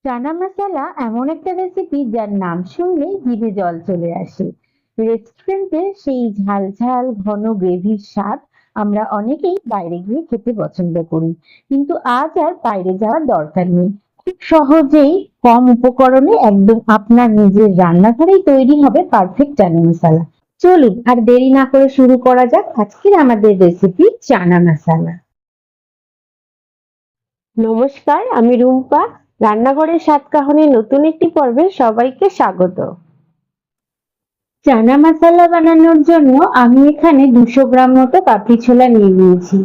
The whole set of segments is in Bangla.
চানা মশলা এমন একটা রেসিপি যার নাম শুনলেই জিভে জল চলে আসে। রেস্টুরেন্টে সেই ঝাল ঝাল ঘন গ্রেভির স্বাদ আমরা অনেকেই বাইরে গিয়ে খেতে পছন্দ করি, কিন্তু আজ আর বাইরে যাওয়ার দরকার নেই। খুব সহজেই কম উপকরণে একদম আপনার নিজের রান্নাঘরেই তৈরি হবে পারফেক্ট চানা মশলা। চলুন আর দেরি না করে শুরু করা যাক আজকের আমাদের রেসিপি চানা মশলা। নমস্কার, আমি রুম্পা। রান্নাঘরের সাতকাহনের নতুন একটি পর্বে সবাইকে স্বাগত। চানা মশলা বানানোর জন্য আমি এখানে 200 গ্রাম মতো কাবলি ছোলা নিয়ে নিয়েছি।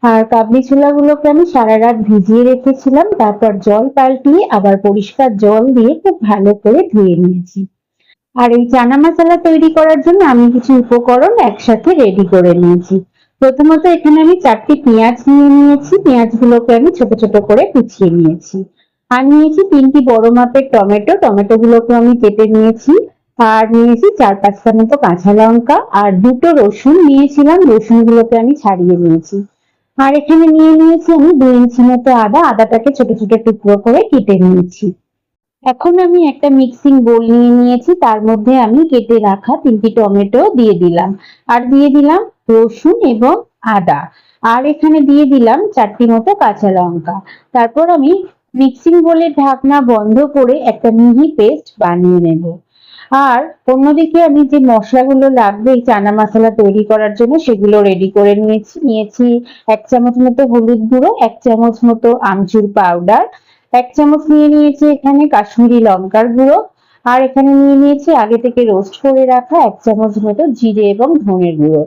আর কাবলি ছোলাগুলোকে আমি সারা রাত ভিজিয়ে রেখেছিলাম, তারপর জল পাল্টিয়ে আবার পরিষ্কার জল দিয়ে খুব ভালো করে ধুয়ে নিয়েছি। আর এই চানা মশলা তৈরি করার জন্য আমি কিছু উপকরণ একসাথে রেডি করে নিয়েছি। প্রথমত এখানে আমি 4টি পেঁয়াজ নিয়ে নিয়েছি, পেঁয়াজগুলোকে আমি ছোট ছোট করে কুচিয়ে নিয়েছি। আর নিয়েছি 3টি বড় মাপের টমেটো, টমেটোগুলোকে আমি কেটে নিয়েছি। আর নিয়েছি 4-5টা মতো কাঁচা লঙ্কা, আর 2টো রসুন নিয়েছিলাম, রসুনগুলোকে আমি ছাড়িয়ে নিয়েছি। আর এখানে নিয়ে নিয়েছি আমি 2 ইঞ্চি মতো আদা, আদাটাকে ছোট ছোট টুকরো করে কেটে নিয়েছি। এখন আমি একটা মিক্সিং বোল নিয়ে নিয়েছি, তার মধ্যে আমি কেটে রাখা 3টি টমেটো দিয়ে দিলাম, আর দিয়ে দিলাম রসুন এবং আদা, আর এখানে দিয়ে দিলাম 4টি মতো কাঁচা লঙ্কা। তারপর আমি মিক্সিং বোলের ঢাকনা বন্ধ করে একটা মিহি পেস্ট বানিয়ে নেব। আর অন্যদিকে আমি যে মশলাগুলো লাগবে এই চানা মশলা তৈরি করার জন্য সেগুলো রেডি করে নিয়েছি 1 চামচ মতো হলুদ গুঁড়ো, 1 চামচ মতো আমচুর পাউডার, 1 চামচ নিয়ে নিয়েছি এখানে কাশ্মীরি লঙ্কার গুঁড়ো, আর এখানে নিয়ে নিয়েছি আগে থেকে রোস্ট করে রাখা 1 চামচ মতো জিরে এবং ধনের গুঁড়ো,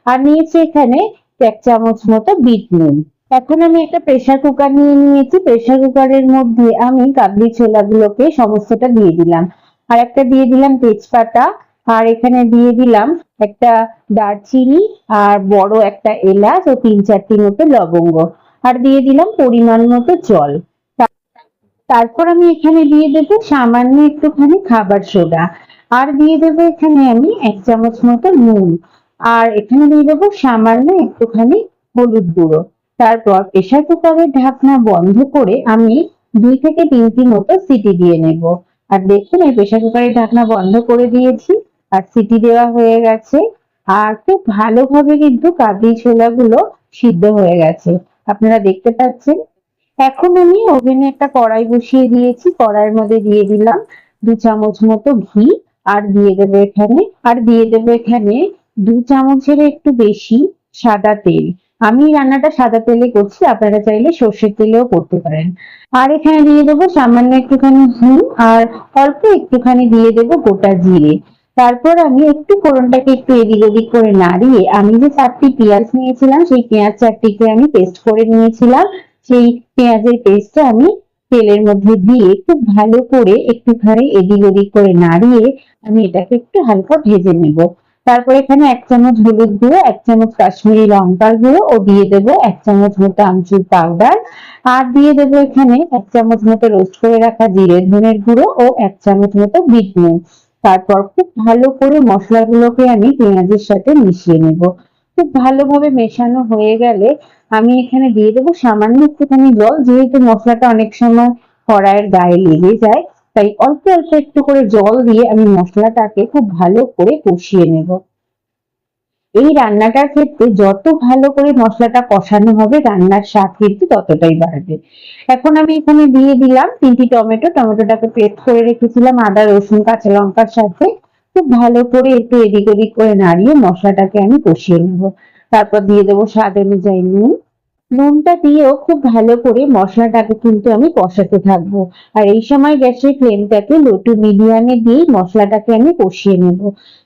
আর নিয়েছি এখানে 1 চামচ মতো বিট নুন। এখন আমি একটা প্রেসার কুকার নিয়ে নিয়েছি, প্রেসার কুকারের মধ্যে আমি কাবলি ছোলাগুলোকে সমস্তটা দিয়ে দিলাম, আর একটা দিয়ে দিলাম তেজপাতা, আর এখানে দিয়ে দিলাম একটা দারচিনি, আর বড় একটা এলাচ ও 3-4টি মতো লবঙ্গ, আর দিয়ে দিলাম পরিমাণ মতো জল। তারপর আমি এখানে দিয়ে দেবো সামান্য একটুখানি খাবার সোডা, আর দিয়ে দেবো এখানে আমি 1 চামচ মতো নুন, আর এখানে দিয়ে দেবো সামান্য একটুখানি হলুদ গুঁড়ো। তারপর প্রেসার কুকারের ঢাকনা বন্ধ করে আমি 2 থেকে 3টি মতো সিটি দিয়ে নেব। আর দেখুন এই প্রেসার কুকারের ঢাকনা বন্ধ করে দিয়েছি, আর সিটি দেওয়া হয়ে গেছে, আর খুব ভালোভাবে কিন্তু কাবলি ছোলাগুলো সিদ্ধ হয়ে গেছে, আপনারা দেখতে পাচ্ছেন। এখন আমি ওভেনে একটা কড়াই বসিয়ে দিয়েছি, কড়াইয়ের মধ্যে দিয়ে দিলাম 2 চামচ মতো ঘি, আর দিয়ে দেবো এখানে 2 চামচের একটু বেশি সাদা তেল। আমি রান্নাটা সাদা তেলে করছি, আপনারা চাইলে সর্ষের তেলেও করতে পারেন। আর এখানে দিয়ে দেবো সামান্য একটুখানি হিং, আর অল্প একটুখানি দিয়ে দেবো গোটা জিরে। তারপর আমি একটু ফোড়নটাকে একটু এদিক ওদিক করে নাড়িয়ে আমি যে 4টি পেঁয়াজ নিয়েছিলাম সেই পেঁয়াজ 4টিকে আমি পেস্ট করে নিয়েছিলাম, সেই পেঁয়াজের পেস্টটা আমি তেলের মধ্যে দিয়ে খুব ভালো করে একটুখানি এদিক ওদিক করে নাড়িয়ে আমি এটাকে একটু হালকা ভেজে নেব। তারপর এখানে 1 চামচ হলুদ গুঁড়ো, 1 চামচ কাশ্মীরি লঙ্কার গুঁড়ো ও দিয়ে দেবো 1 চামচ মতো আমচুর পাউডার, আর দিয়ে দেবো এখানে 1 চামচ মতো রোস্ট করে রাখা জিরে ধনের গুঁড়ো ও 1 চামচ মতো বিট নুন। তারপর খুব ভালো করে মশলাগুলোকে আমি পেঁয়াজের সাথে মিশিয়ে নেব। খুব ভালোভাবে মেশানো হয়ে গেলে আমি এখানে দিয়ে দেবো সামান্য একটুখানি জল, যেহেতু মশলাটা অনেক সময় কড়াইয়ের গায়ে লেগে যায়, তাই অল্প অল্প একটু করে জল দিয়ে আমি মশলাটাকে খুব ভালো করে কষিয়ে নেব। এই রান্নাটার ক্ষেত্রে যত ভালো করে মশলাটা কষানো হবে রান্নার স্বাদ কিন্তু ততটাই বাড়বে। এখন আমি এখানে দিয়ে দিলাম 3টি টমেটো, টমেটোটাকে পেস্ট করে রেখেছিলাম আদা রসুন কাঁচা লঙ্কার সাথে। খুব ভালো করে একটু এদিক ওদিক করে নাড়িয়ে মশলাটাকে আমি কষিয়ে নেব। তারপর দিয়ে দেবো স্বাদ অনুযায়ী নুন। নুনটা দিয়েও খুব ভালো করে মশলাটাকে কিন্তু আমি কষাতে থাকবো, আর এই সময় গ্যাসের ফ্লেমটাকে লো টু মিডিয়ামে দিয়ে মশলাটাকে আমি কষিয়ে নেব।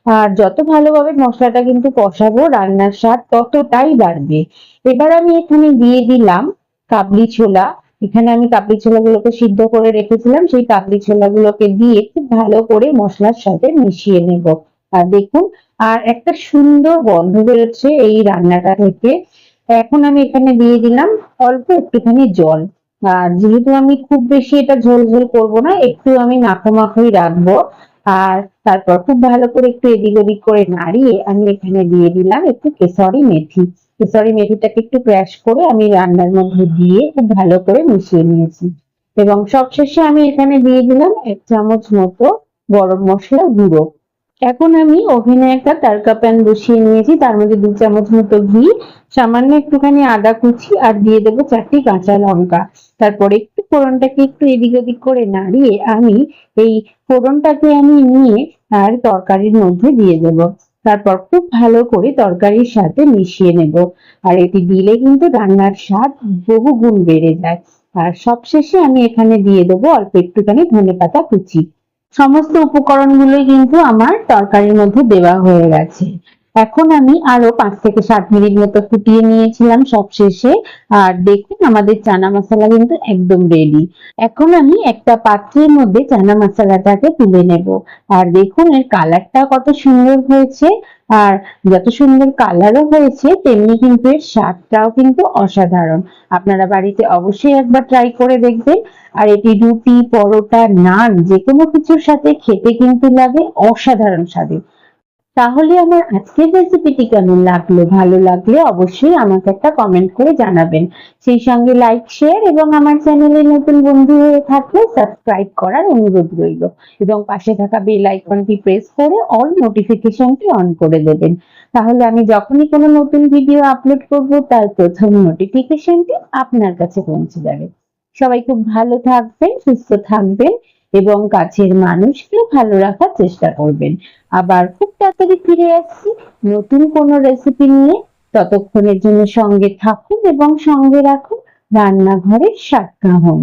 আর যত ভালোভাবে মশলাটা কিন্তু কষাবো রান্নার স্বাদ ততটাই বাড়বে। এবার আমি এখানে দিয়ে দিলাম কাবলি ছোলা। এখানে আমি কাবলি ছোলাগুলোকে সিদ্ধ করে রেখেছিলাম, সেই কাবলি ছোলাগুলোকে দিয়ে খুব ভালো করে মশলার সাথে মিশিয়ে নেব। আর দেখুন, আর একটা সুন্দর গন্ধ বেরোচ্ছে এই রান্নাটা থেকে। এখন আমি এখানে দিয়ে দিলাম অল্প একটুখানি জল, আর যেহেতু আমি খুব বেশি এটা ঝোল ঝোল করবো না, একটু আমি মাখো মাখোই রাখবো। আর তারপর খুব ভালো করে একটু এদিক ওদিক করে নাড়িয়ে আমি এখানে দিয়ে দিলাম একটু কেশরি মেথি। কেশরি মেথিটাকে একটু ক্র্যাশ করে আমি রান্নার মধ্যে দিয়ে খুব ভালো করে মিশিয়ে নিয়েছি। এবং সবশেষে আমি এখানে দিয়ে দিলাম 1 চামচ মতো গরম মশলা গুঁড়ো। এখন আমি ওভেনে একটা তারকা প্যান বসিয়ে নিয়েছি, তার মধ্যে 2 চামচ মতো ঘি, সামান্য একটুখানি আদা কুচি আর দিয়ে দেবো 4টি কাঁচা লঙ্কা। তারপর একটু ফোড়নটাকে একটু এদিক ওদিক করে নাড়িয়ে আমি এই ফোড়নটাকে আমি নিয়ে আর তরকারির মধ্যে দিয়ে দেব। তারপর খুব ভালো করে তরকারির সাথে মিশিয়ে নেব। আর এটি দিলে কিন্তু রান্নার স্বাদ বহুগুণ বেড়ে যায়। আর সবশেষে আমি এখানে দিয়ে দেবো অল্প একটুখানি ধনেপাতা কুচি। সমস্ত উপকরণগুলোই কিন্তু আমার তরকারির মধ্যে দেওয়া হয়ে গেছে। এখন আমি আরো 5 থেকে 7 মিনিট মতো ফুটিয়ে নিয়েছিলাম সবশেষে। আর দেখুন আমাদের চানা মশলা কিন্তু একদম রেডি। এখন আমি একটা পাত্রের মধ্যে চানা মশলাটাকে তুলে নেব। আর দেখুন এর কালারটা কত সুন্দর হয়েছে। আর যত সুন্দর কালারও হয়েছে তেমনি কিন্তু এর স্বাদটাও কিন্তু অসাধারণ। আপনারা বাড়িতে অবশ্যই একবার ট্রাই করে দেখবেন। আর এটি রুটি, পরোটা, নান যেকোনো কিছুর সাথে খেতে কিন্তু লাগে অসাধারণ স্বাদের। তাহলে আমার আজকের রেসিপিটি কেমন লাগলো? ভালো লাগলে অবশ্যই আমাকে একটা কমেন্ট করে জানাবেন। সেই সঙ্গে লাইক, শেয়ার এবং আমার চ্যানেলে নতুন বন্ধু হয়ে থাকলে সাবস্ক্রাইব করার অনুরোধ রইল এবং পাশে থাকা বেল আইকনটি প্রেস করে অল নোটিফিকেশনটি অন করে দেবেন। তাহলে আমি যখনই কোনো নতুন ভিডিও আপলোড করব তার প্রথম নোটিফিকেশনটি আপনার কাছে পৌঁছে যাবে। সবাই খুব ভালো থাকবেন, সুস্থ থাকবেন এবং কাছের মানুষকে ভালো রাখার চেষ্টা করবেন। আবার খুব তাড়াতাড়ি ফিরে আসছি নতুন কোনো রেসিপি নিয়ে। ততক্ষণের জন্য সঙ্গে থাকুন এবং সঙ্গে রাখুন রান্নাঘরের স্বাদ গ্রহণ।